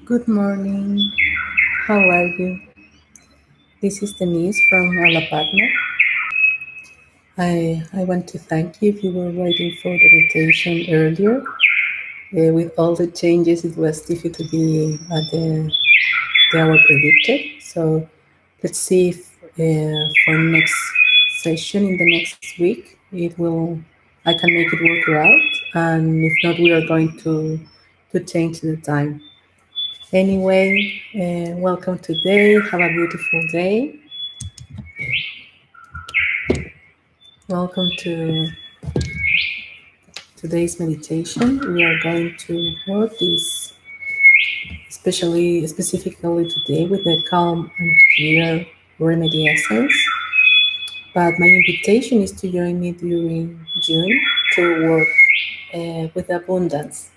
Good morning. How are you? This is Denise from Alabama. I want to thank you if you were waiting for the invitation earlier. With all the changes, it was difficult to be at the hour predicted. So let's see if for next session in the next week I can make it work out, and if not, we are going to change the time. Anyway, welcome today. Have a beautiful day. Welcome to today's meditation. We are going to work this specifically today with the calm and clear remedy essence. But my invitation is to join me during June to work with abundance.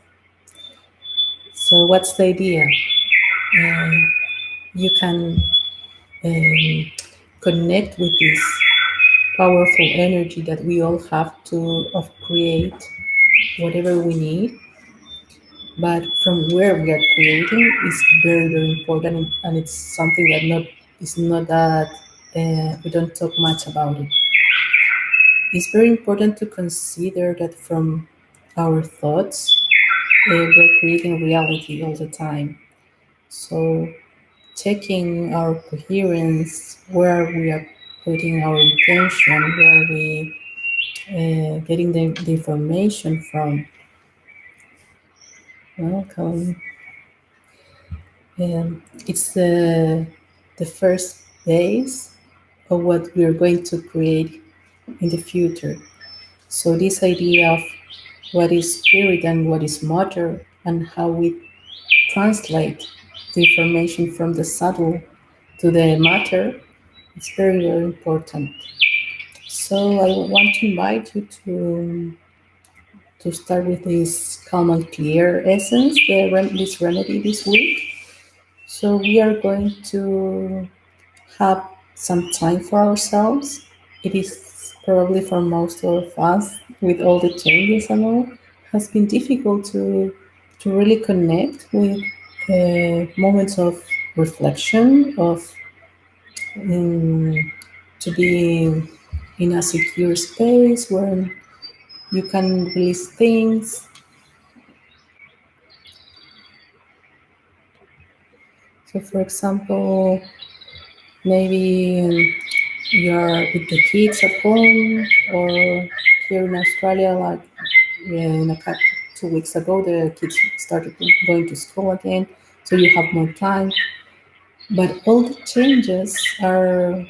So, what's the idea? Uh, you can um, connect with this powerful energy that we all have to of create whatever we need, but from where we are creating is very very important, and it's something that not is not that we don't talk much about it. It's very important to consider that from our thoughts we're creating reality all the time. So checking our coherence, where we are putting our intention, where we getting the information from. Welcome. It's the first days of what we are going to create in the future. So, this idea of what is spirit and what is matter, and how we translate the information from the subtle to the matter, it's very, very important. So, I want to invite you to start with this calm and clear essence, this remedy this week. So, we are going to have some time for ourselves. It is probably for most of us, with all the changes and all, has been difficult to really connect with moments of reflection, of um, to be in a secure space where you can release things. So, for example, maybe you're with the kids at home, or here in Australia, like in a couple 2 weeks ago, the kids started going to school again, so you have more time. But all the changes are,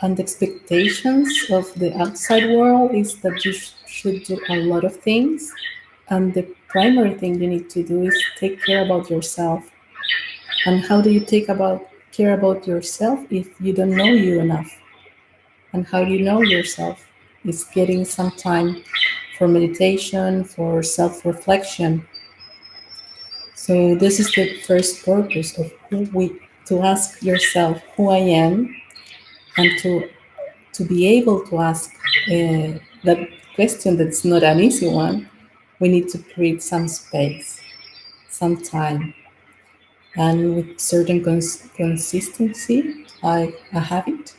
and the expectations of the outside world is that you should do a lot of things, and the primary thing you need to do is take care about yourself. And how do you care about yourself if you don't know you enough? And how do you know yourself? It's getting some time for meditation, for self-reflection. So this is the first purpose of to ask yourself who I am, and to be able to ask that question. That's not an easy one. We need to create some space, some time, and with certain consistency, like a habit.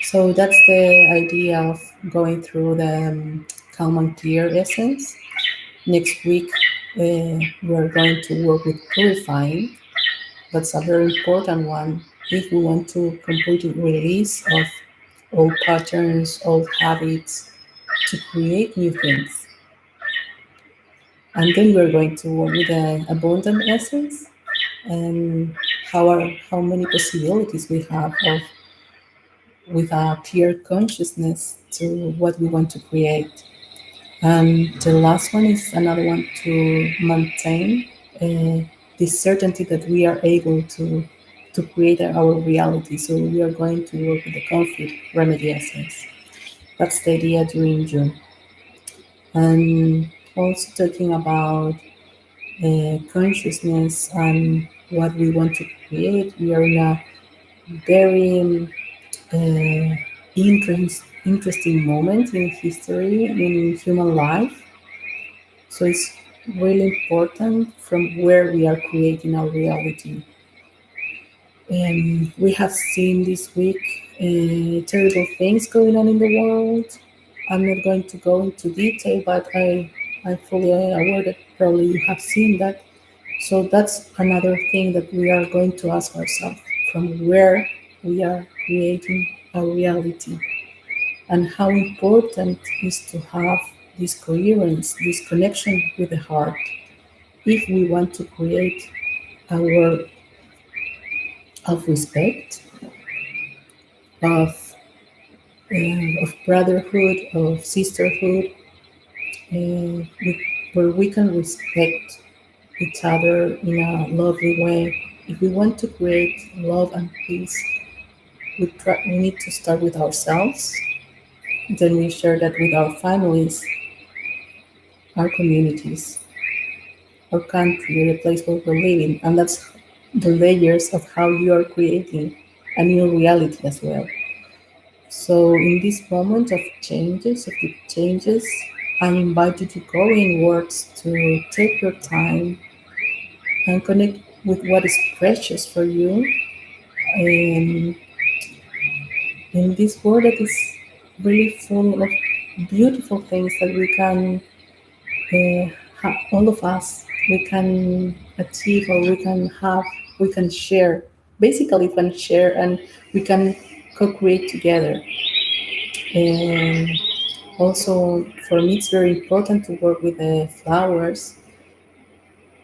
So that's the idea of going through the calm and clear essence. Next week, we're going to work with purifying. That's a very important one if we want to completely release of old patterns, old habits, to create new things. And then we're going to work with the abundant essence, and how many possibilities we have of with a clear consciousness to what we want to create. And the last one is another one to maintain the certainty that we are able to create our reality. So we are going to work with the conflict remedy essence. That's the idea during June. And also talking about consciousness and what we want to create. We are in a very interesting moment in history, in human life. So it's really important from where we are creating our reality. We have seen this week terrible things going on in the world. I'm not going to go into detail, but I'm fully aware that probably you have seen that. So that's another thing that we are going to ask ourselves from where we are creating our reality and how important is to have this coherence, this connection with the heart if we want to create a world of respect, of of brotherhood, of sisterhood, where we can respect each other in a lovely way. If we want to create love and peace, we need to start with ourselves. Then we share that with our families, our communities, our country, the place where we're living. And that's the layers of how you are creating a new reality as well. So in this moment of the changes, I invite you to go inwards, to take your time and connect with what is precious for you in, in this world that is really full of beautiful things that we can, all of us, we can achieve or we can share. Basically, we can share and we can co-create together. And also, for me, it's very important to work with the flowers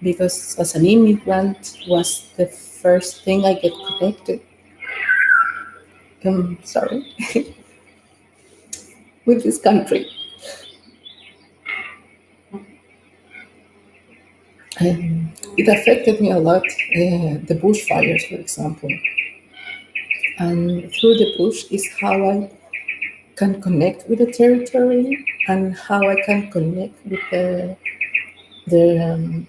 because as an immigrant was the first thing I get connected. Sorry, with this country. It affected me a lot. The bushfires, for example, and through the bush is how I can connect with the territory and how I can connect with the, um,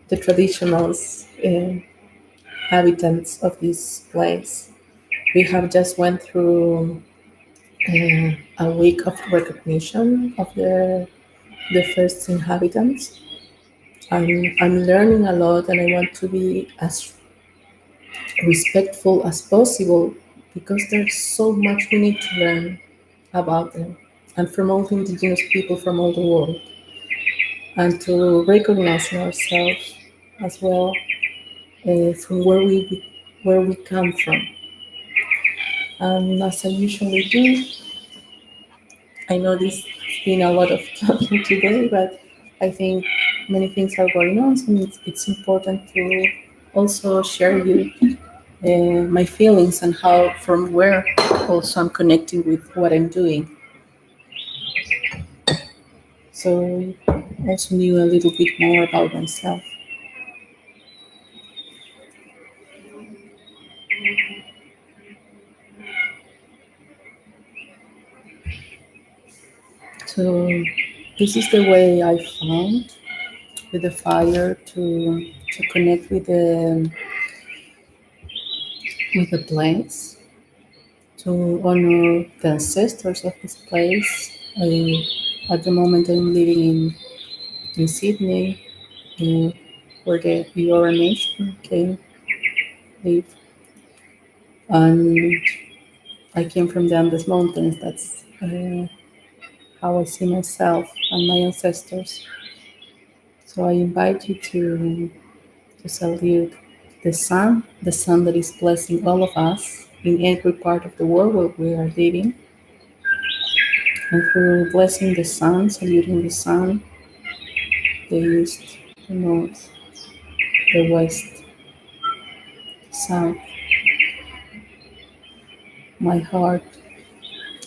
the traditional inhabitants of this place. We have just went through a week of recognition of the first inhabitants. I'm learning a lot and I want to be as respectful as possible because there's so much we need to learn about them and from all the indigenous people from all the world and to recognize ourselves as well from where we come from. And as I usually do, I know this has been a lot of talking today, but I think many things are going on, so it's important to also share you my feelings and how from where also I'm connecting with what I'm doing. So I also knew a little bit more about myself. So this is the way I found with the fire to connect with the place, to honor the ancestors of this place. At the moment, I'm living in Sydney, uh, where the Eora Nation came live, and I came from the Andes Mountains. That's how I see myself and my ancestors. So I invite you to salute the sun that is blessing all of us in every part of the world where we are living. And through blessing the sun, saluting the sun, the east, the north, the west, the south, my heart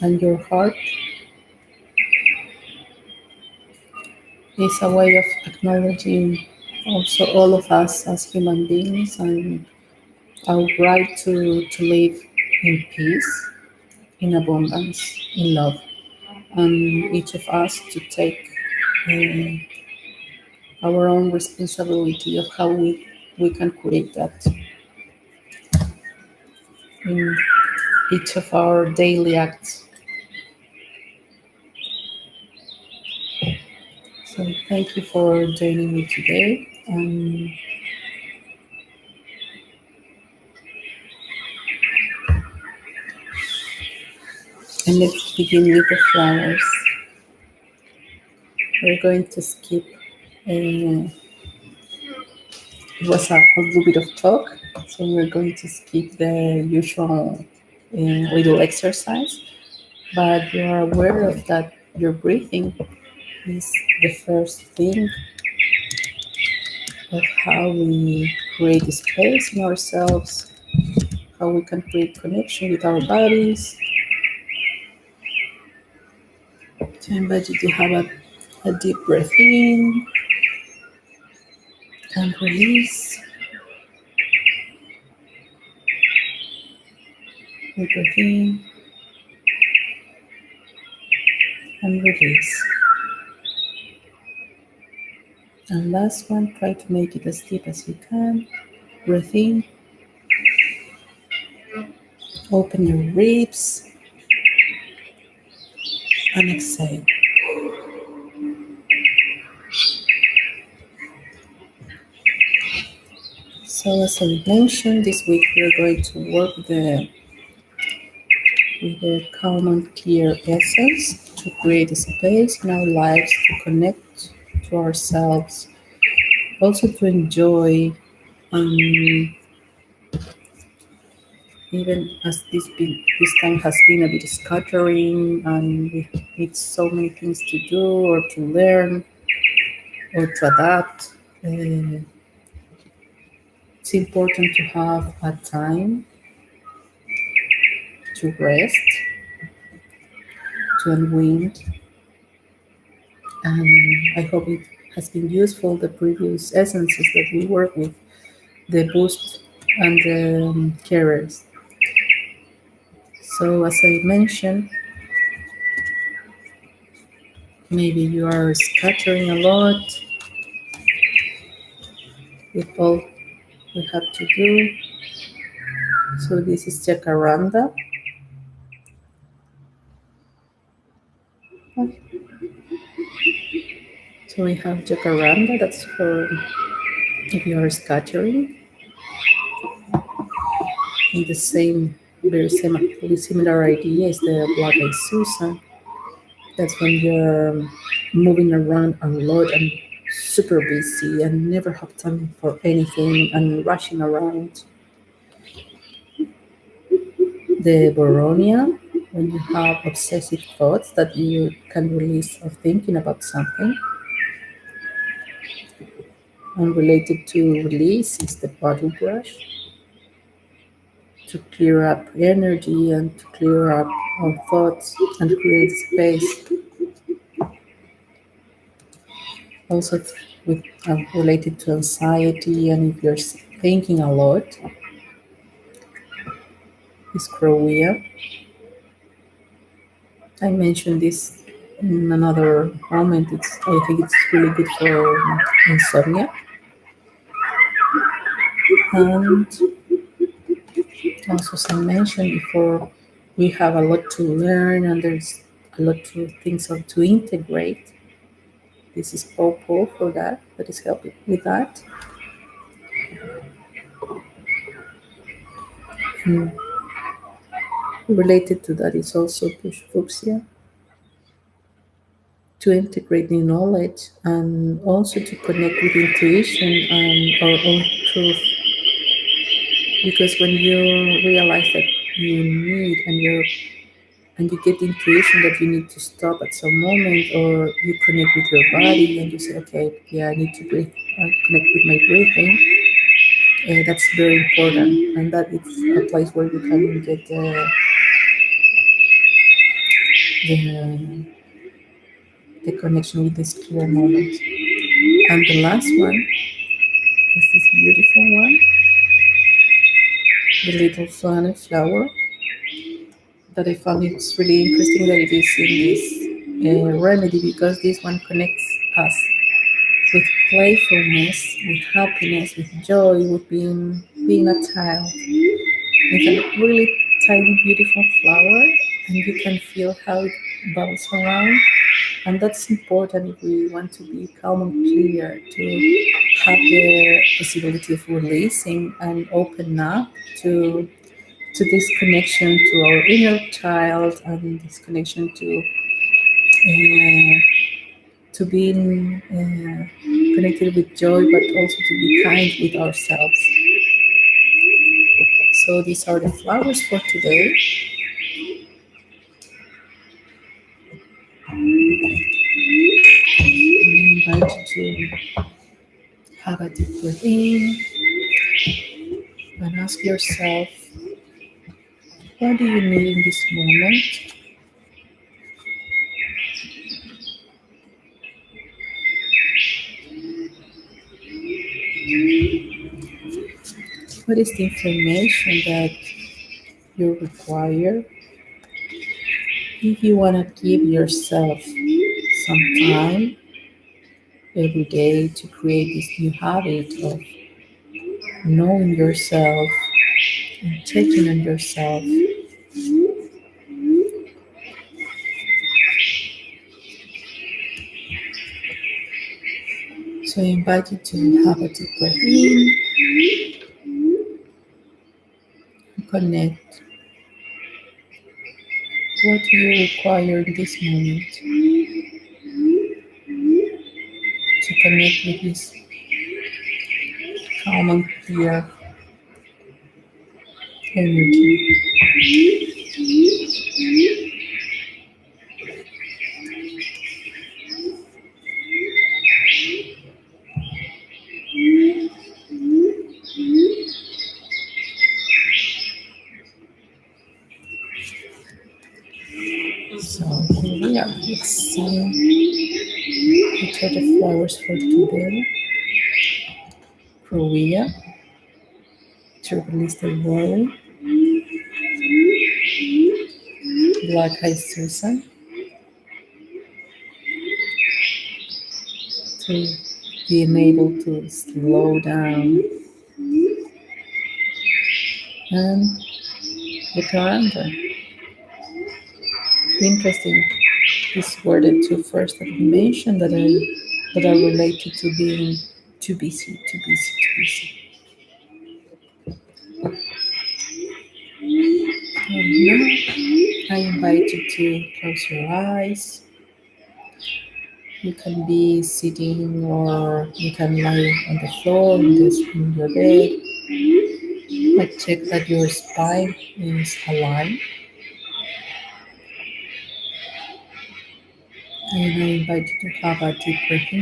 and your heart is a way of acknowledging also all of us as human beings and our right to live in peace, in abundance, in love, and each of us to take our own responsibility of how we can create that in each of our daily acts. So thank you for joining me today. And let's begin with the flowers. We're going to skip. It was a little bit of talk, so we're going to skip the usual little exercise. But you are aware of that your breathing is the first thing of how we create space in ourselves, how we can create connection with our bodies. So I invite you to have a deep breath in and release. We breathe in and release. And last one, try to make it as deep as you can. Breathe in, open your ribs, and exhale. So as I mentioned, this week we're going to work with the calm and clear essence to create a space in our lives to connect to ourselves, also to enjoy, even as this time has been a bit scattering and we need so many things to do or to learn or to adapt. It's important to have a time to rest, to unwind, and I hope it has been useful, the previous essences that we work with, the boost and the carers. So as I mentioned, maybe you are scattering a lot with all we have to do. So this is Jacaranda. So we have Jacaranda, that's for if you are scattering. In the very similar idea is the Black Eyed Susan. That's when you're moving around a lot and super busy and never have time for anything and rushing around. The Boronia, when you have obsessive thoughts that you can release of thinking about something. And related to release is the bottle brush, to clear up energy and to clear up our thoughts and create space. Also with related to anxiety, and if you're thinking a lot, is Crowea. I mentioned this in another moment. I think it's really good for insomnia. And also, as I mentioned before, we have a lot to learn and there's a lot of things to integrate. This is Popo for that is helping with that. And related to that is also Push Fuchsia, to integrate new knowledge and also to connect with intuition and our own truth. Because when you realize that you need and you get the intuition that you need to stop at some moment, or you connect with your body and you say, okay, yeah, I need to breathe, connect with my breathing. That's very important, and that it's a place where you can get the connection with this clear moment. And the last one is this beautiful one, the little planet flower, that I found it's really interesting that it is in this remedy, because this one connects us with playfulness, with happiness, with joy, with being a child. It's a really tiny, beautiful flower, and you can feel how it bubbles around. And that's important if we want to be calm and clear, to have the possibility of releasing and open up to this connection to our inner child, and this connection to being connected with joy, but also to be kind with ourselves. So these are the flowers for today. I invite you to have a deep breath in and ask yourself, what do you need in this moment? What is the information that you require? If you want to give yourself some time every day to create this new habit of knowing yourself and checking on yourself, so I invite you to have a deep breath in and connect. What do you require in this moment to connect with this calm and clear energy? So here we are. Let's see which are the flowers for today. Cruella, to release the worry. Black Eyed Susan, to being able to slow down. And the Karanda. Interesting. These were the two first that I mentioned that are related to being too busy, too busy, too busy. And now I invite you to close your eyes. You can be sitting or you can lie on the floor in your bed. But check that your spine is aligned. And I invite you to have a deep breath in,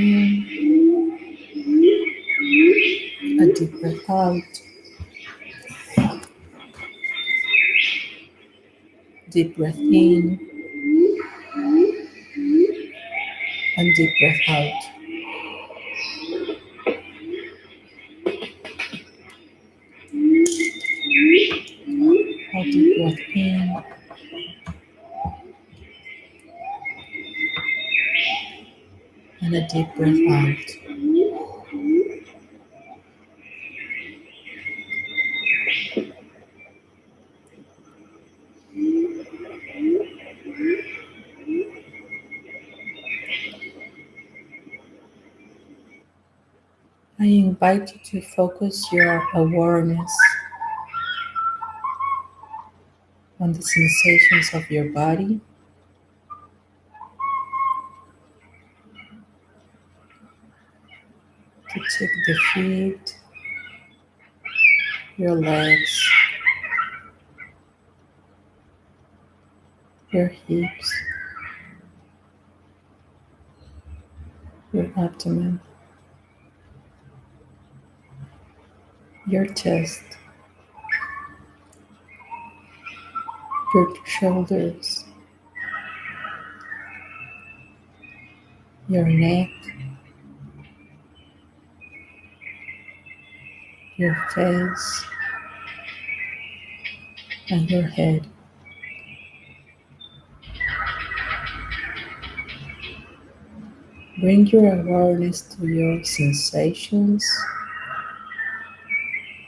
a deep breath out, deep breath in, and deep breath out. A deep breath in, and a deep breath out. I invite you to focus your awareness on the sensations of your body, to check the feet, your legs, your hips, your abdomen, your chest, your shoulders, your neck, your face, and your head. Bring your awareness to your sensations.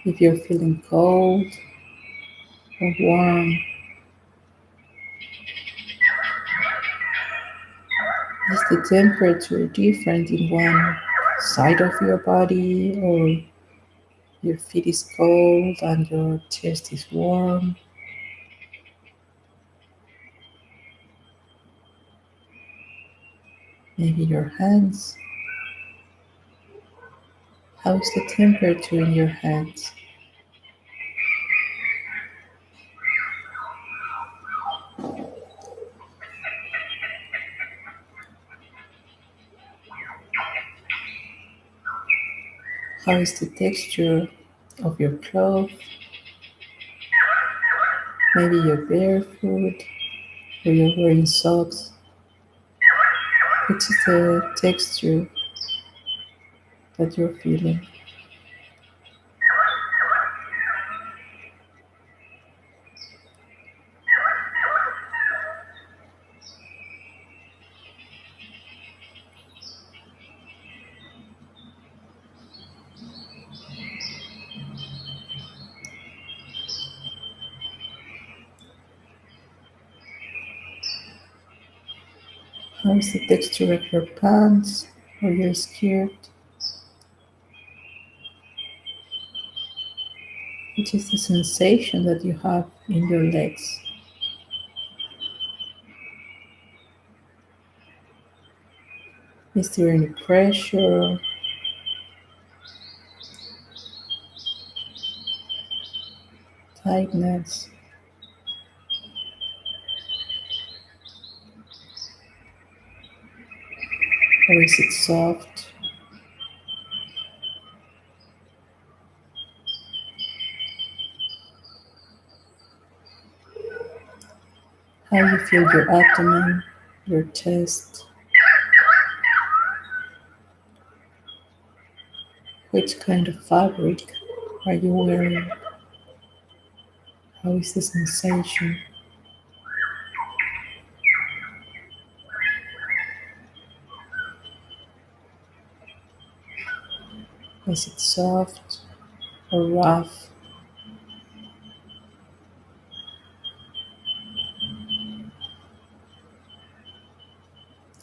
If you're feeling cold or warm, Is the temperature different in one side of your body, or your feet is cold and your chest is warm? Maybe your hands. How is the temperature in your hands? How is the texture of your clothes? Maybe you're barefoot or you're wearing socks. Which is the texture that you're feeling? How is the texture of your pants or your skirt? Which is the sensation that you have in your legs? Is there any pressure, tightness, or is it soft? How you feel your abdomen, your chest? Which kind of fabric are you wearing? How is the sensation? Is it soft or rough?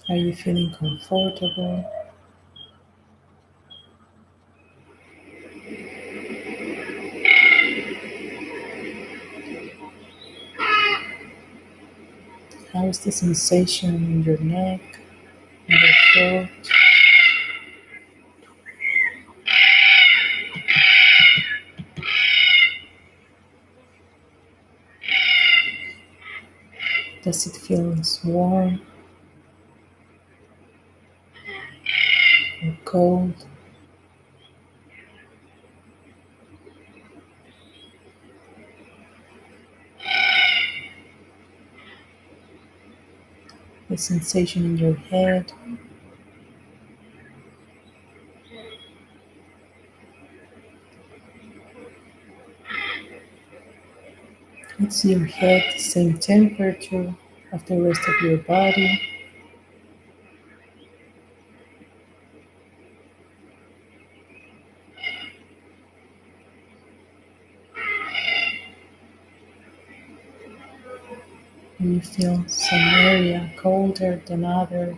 Are you feeling comfortable? How is the sensation in your neck, in your throat? Does it feel warm or cold? The sensation in your head? Is your head the same temperature of the rest of your body? Do you feel some area colder than other?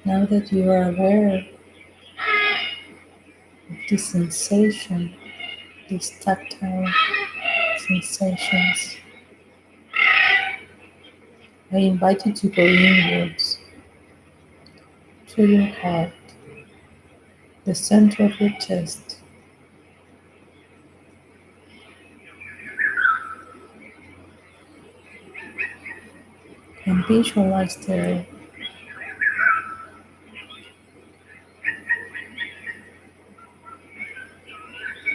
Now that you are aware of this sensation, these tactile sensations, I invite you to go inwards to your heart, the center of your chest, and visualize there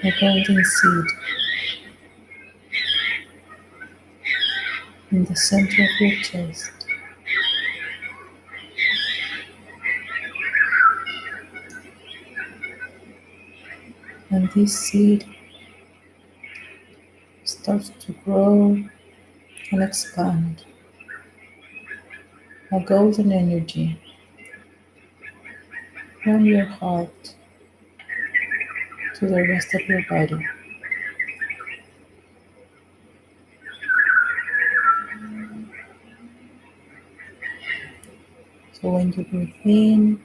a golden seed in the center of your chest. And this seed starts to grow and expand, a golden energy from your heart to the rest of your body. So when you breathe in,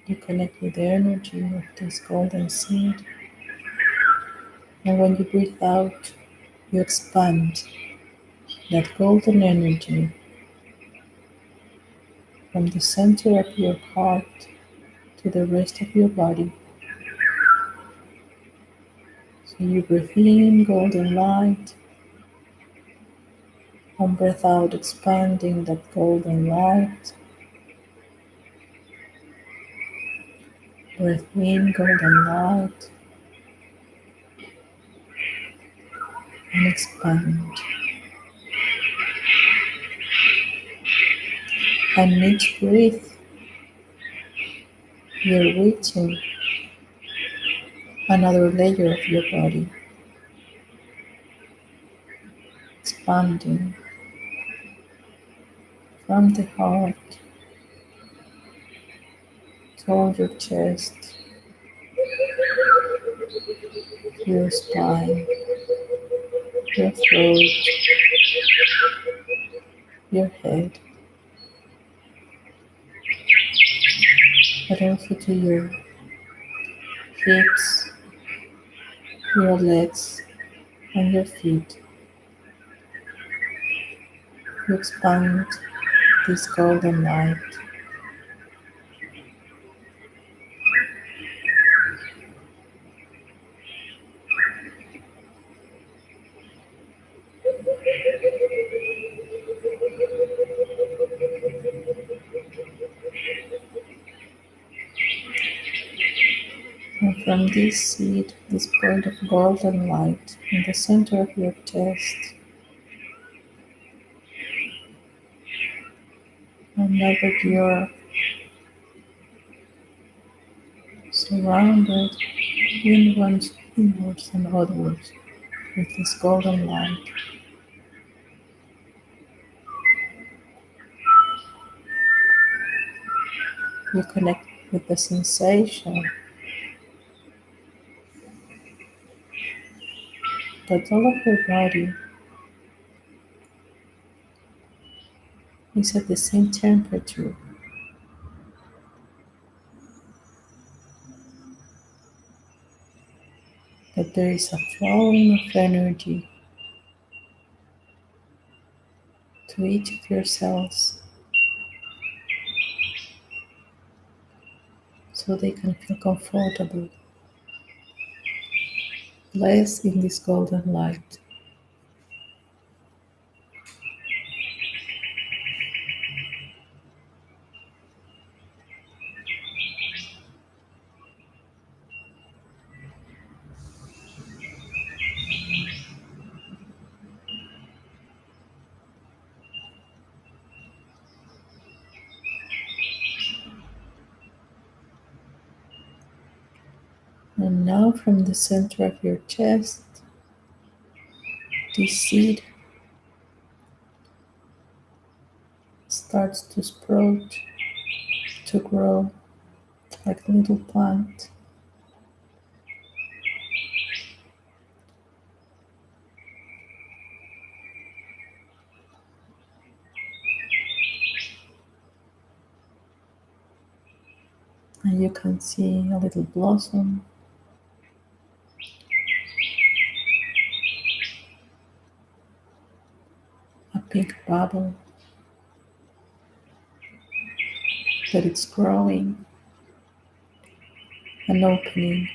you connect with the energy of this golden seed. And when you breathe out, you expand that golden energy from the center of your heart to the rest of your body. So you breathe in golden light and breathe out, expanding that golden light. Breathe in golden light and expand. And each breath, you're reaching another layer of your body, expanding from the heart toward your chest, your spine, your throat, your head, but also to your hips, your legs, and your feet. You expand this golden light. And from this seed, this point of golden light in the center of your chest, and now that you're surrounded inwards and outwards with this golden light, you connect with the sensation that all of your body is at the same temperature, that there is a flowing of energy to each of your cells so they can feel comfortable, blessed in this golden light. And now from the center of your chest, this seed starts to sprout, to grow like a little plant. And you can see a little blossom, a pink bubble, that it's growing and opening,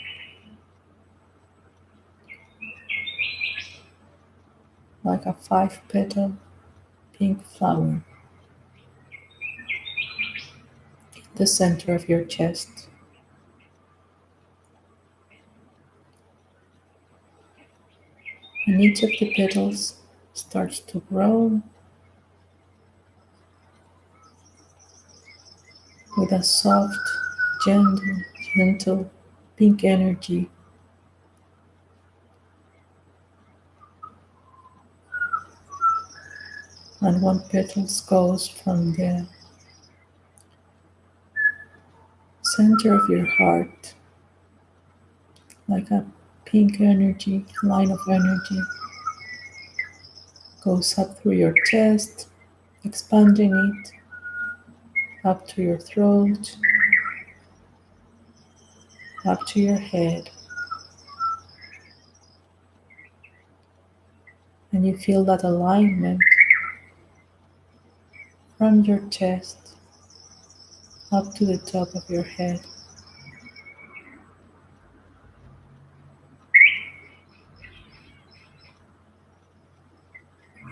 like a 5-petal pink flower in the center of your chest. and each of the petals starts to grow with a soft, gentle pink energy. And one petal goes from the center of your heart, like a pink energy, line of energy, goes up through your chest, expanding it up to your throat, up to your head. And you feel that alignment from your chest up to the top of your head.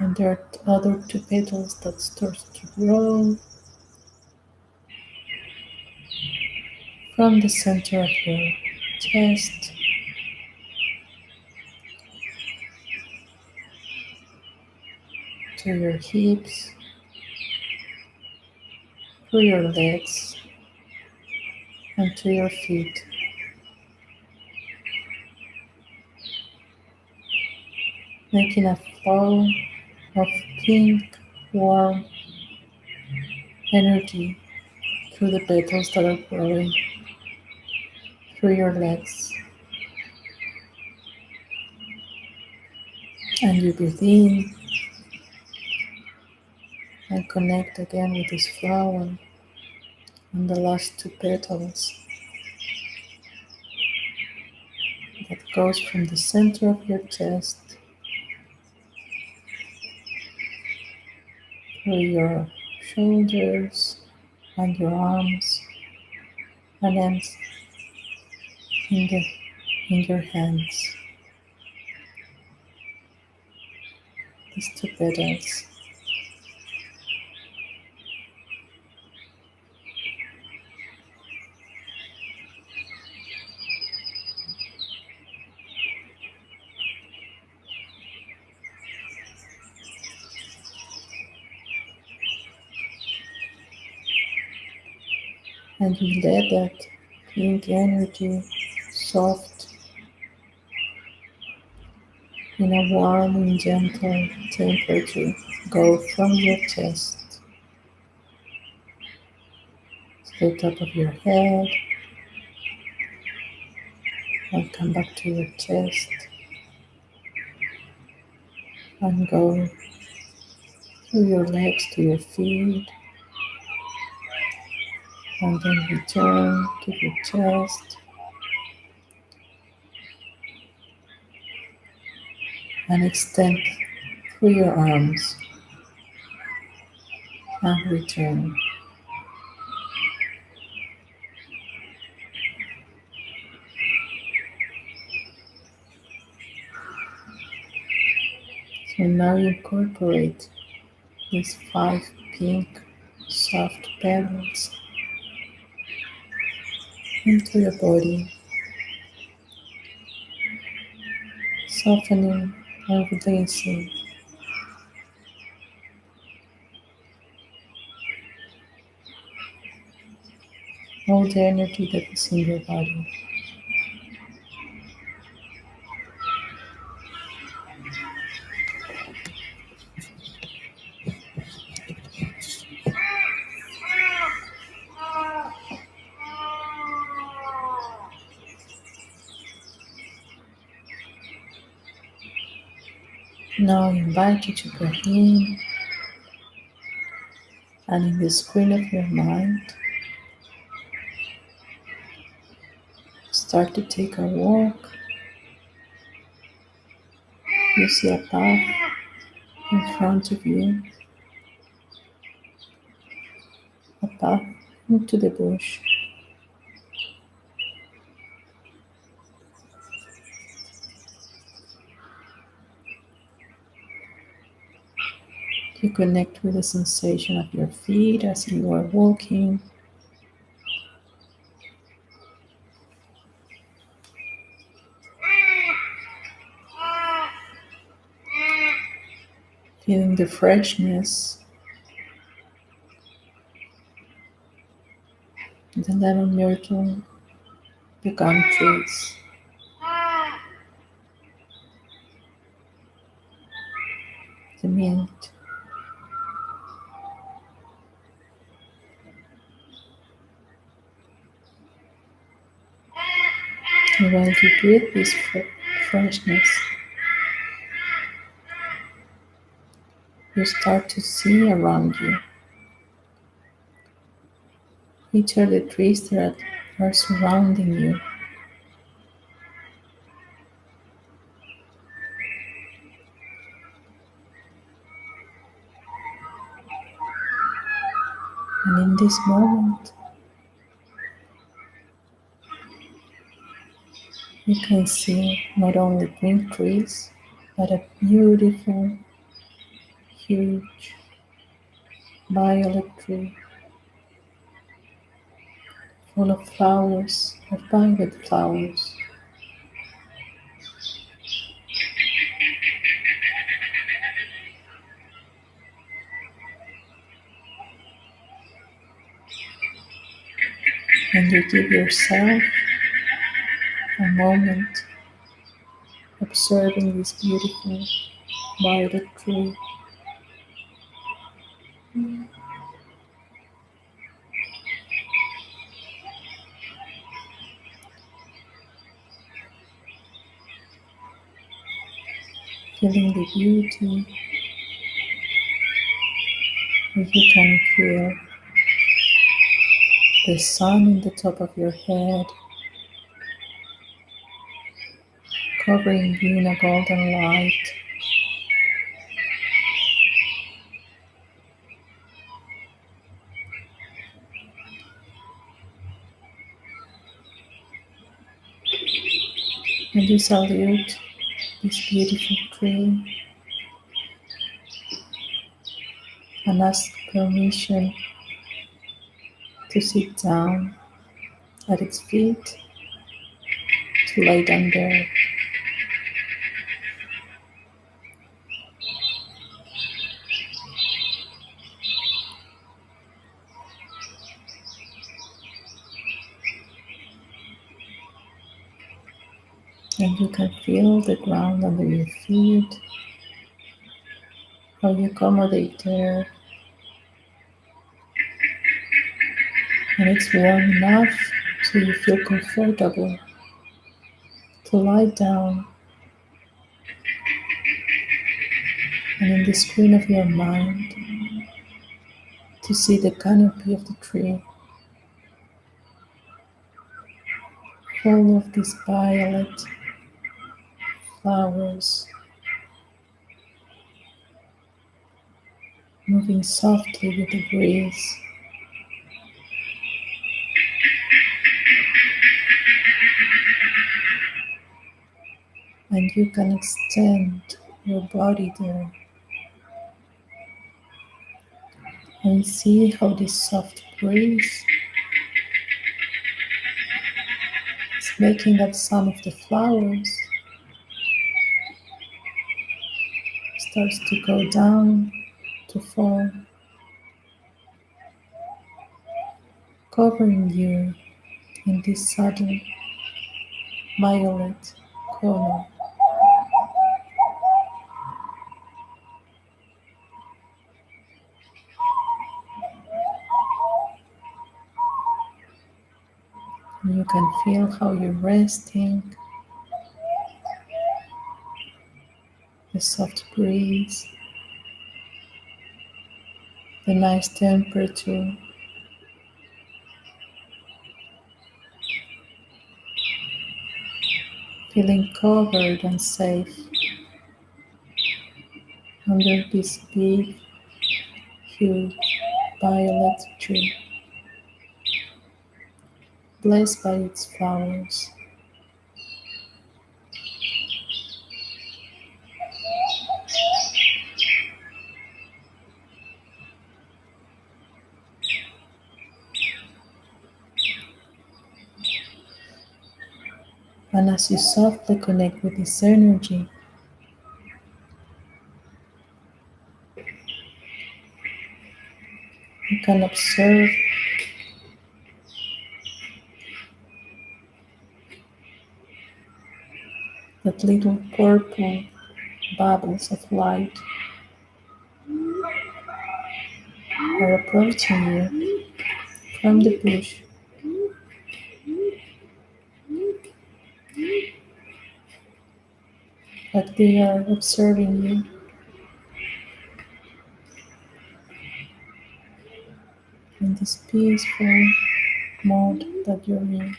And there are other two petals that start to grow from the center of your chest to your hips, through your legs, and to your feet. Making a flow of pink, warm energy through the petals that are growing through your legs. And you breathe in and connect again with this flower and the last two petals that goes from the center of your chest through your shoulders and your arms and ends in your hands. These two petals. And you let that pink energy, soft, in a warm and gentle temperature, go from your chest to the top of your head and come back to your chest and go through your legs to your feet and then return to your chest and extend through your arms and return. So now you incorporate these 5 pink soft petals into your body, softening and releasing all the energy that is in your body. Now I invite you to breathe in and in the screen of your mind, start to take a walk. You see a path in front of you, a path into the bush. You connect with the sensation of your feet as you are walking. feeling the freshness. The lemon myrtle, the gum trees, the mint. And when you breathe this freshness, you start to see around you. Which are the trees that are surrounding you? And in this moment, you can see not only green trees, but a beautiful, huge violet tree full of flowers, of violet flowers. And you give yourself a moment observing this beautiful violet tree. Feeling the beauty, and you can feel the sun in the top of your head, covering you in a golden light. And you salute this beautiful tree and ask permission to sit down at its feet, to lay down there. And you can feel the ground under your feet, how you accommodate there. And it's warm enough so you feel comfortable to lie down. And in the screen of your mind, to see the canopy of the tree full of these violet flowers moving softly with the breeze. And you can extend your body there and see how this soft breeze is making that some of the flowers starts to go down, to fall, covering you in this sudden violet color. And you can feel how you're resting, the soft breeze, the nice temperature. Feeling covered and safe under this big, huge violet tree, blessed by its flowers. And as you softly connect with this energy, You can observe that little purple bubbles of light are approaching you from the bush. But they are observing you in this peaceful mode that you're in.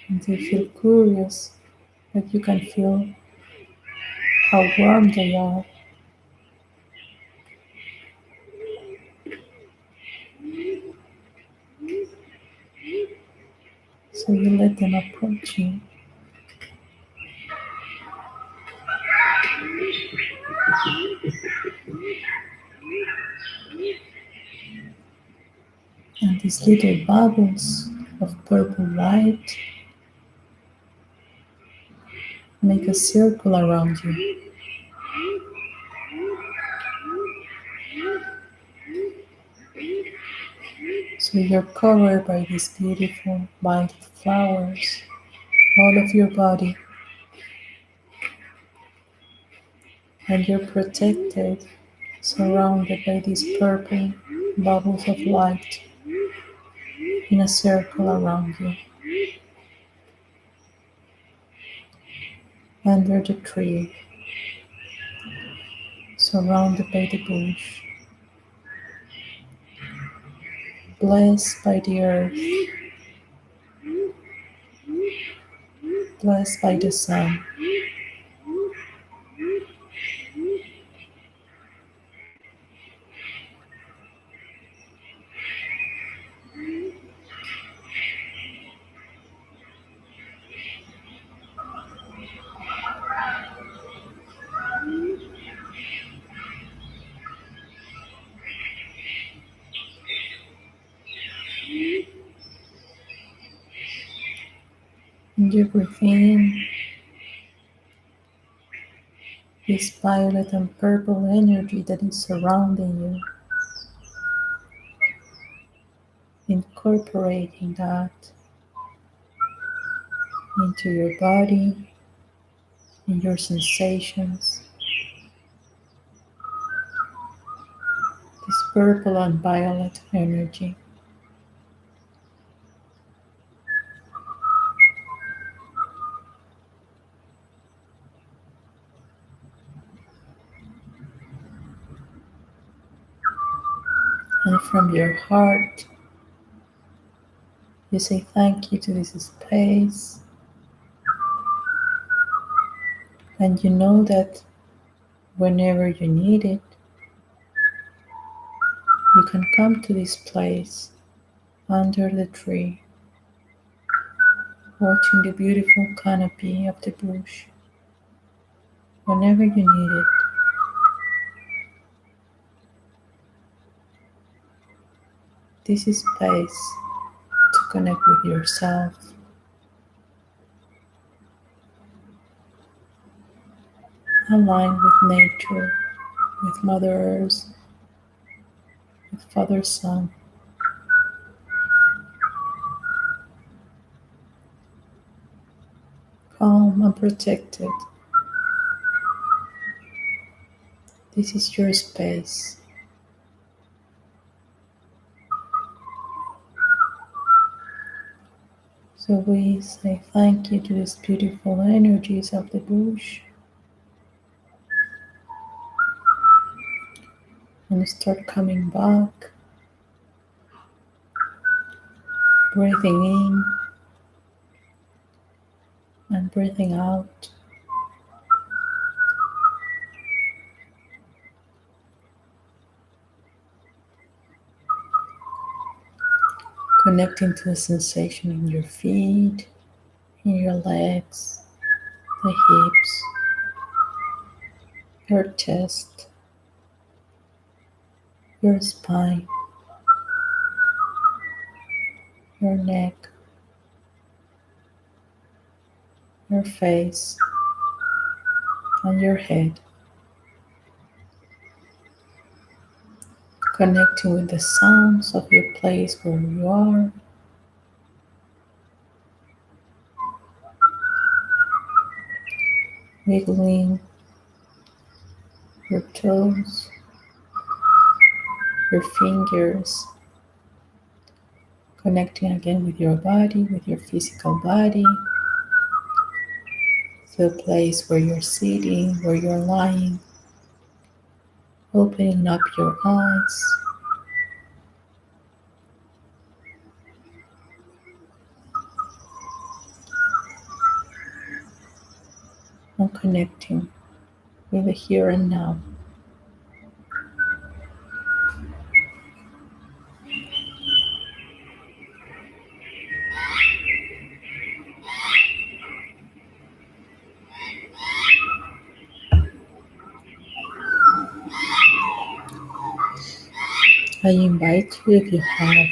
And they feel curious that you can feel how warm they are. So you let them approach you. And these little bubbles of purple light make a circle around you. So you're covered by these beautiful violet flowers, all of your body, and you're protected, surrounded by these purple bubbles of light in a circle around you. Under the tree, surrounded by the bush, blessed by the earth, blessed by the sun. And you breathe in this violet and purple energy that is surrounding you, incorporating that into your body, in your sensations, this purple and violet energy. And from your heart, you say thank you to this space. And you know that whenever you need it, you can come to this place under the tree, watching the beautiful canopy of the bush. Whenever you need it, this is space to connect with yourself, align with nature, with Mother Earth, with Father Sun. Calm and protected. This is your space. So we say thank you to these beautiful energies of the bush and start coming back, breathing in and breathing out. Connecting to the sensation in your feet, in your legs, the hips, your chest, your spine, your neck, your face, and your head. connecting with the sounds of your place where you are, wiggling your toes, your fingers, connecting again with your body, with your physical body, to the place where you're sitting, where you're lying, opening up your eyes, and connecting with the here and now. I invite you, if you have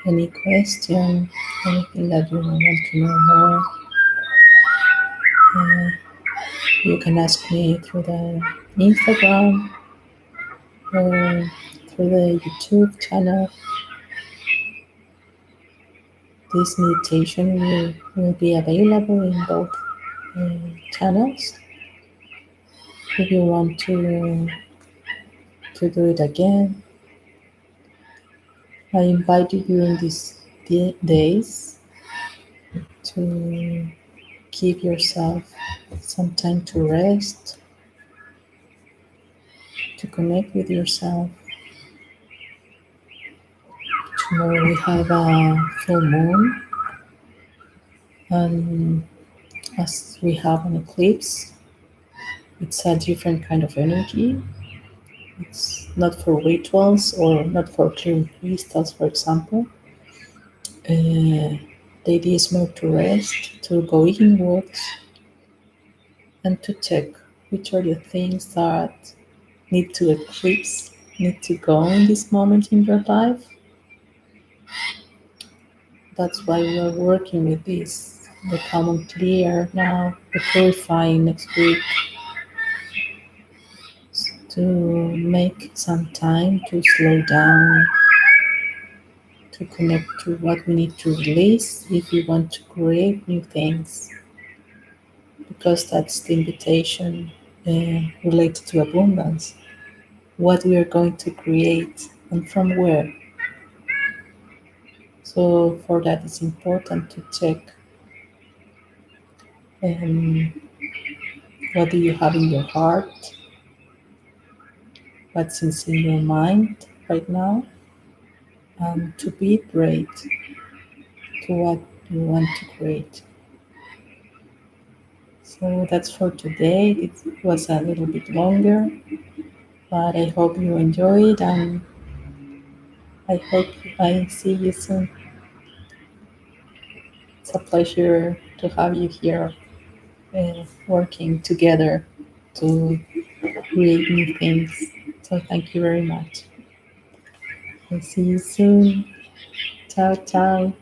any question, anything that you want to know more, uh, you can ask me through the Instagram or through the YouTube channel. This meditation will be available in both channels. If you want to do it again, I invite you during these days to give yourself some time to rest, to connect with yourself. Tomorrow we have a full moon, and as we have an eclipse, it's a different kind of energy. It's not for rituals or not for clearing crystals, for example. The idea is more to rest, to go inwards, and to check which are the things that need to eclipse, need to go in this moment in your life. That's why we are working with this. The common clear now, the purifying next week, to make some time to slow down, to connect to what we need to release if we want to create new things, because that's the invitation related to abundance. What we are going to create and from where. So for that, it's important to check um, what do you have in your heart, what's in your mind right now, and to be brave to what you want to create. So that's for today. It was a little bit longer, but I hope you enjoyed, and I hope I see you soon. It's a pleasure to have you here working together to create new things. So thank you very much. I'll see you soon. Ciao, ciao.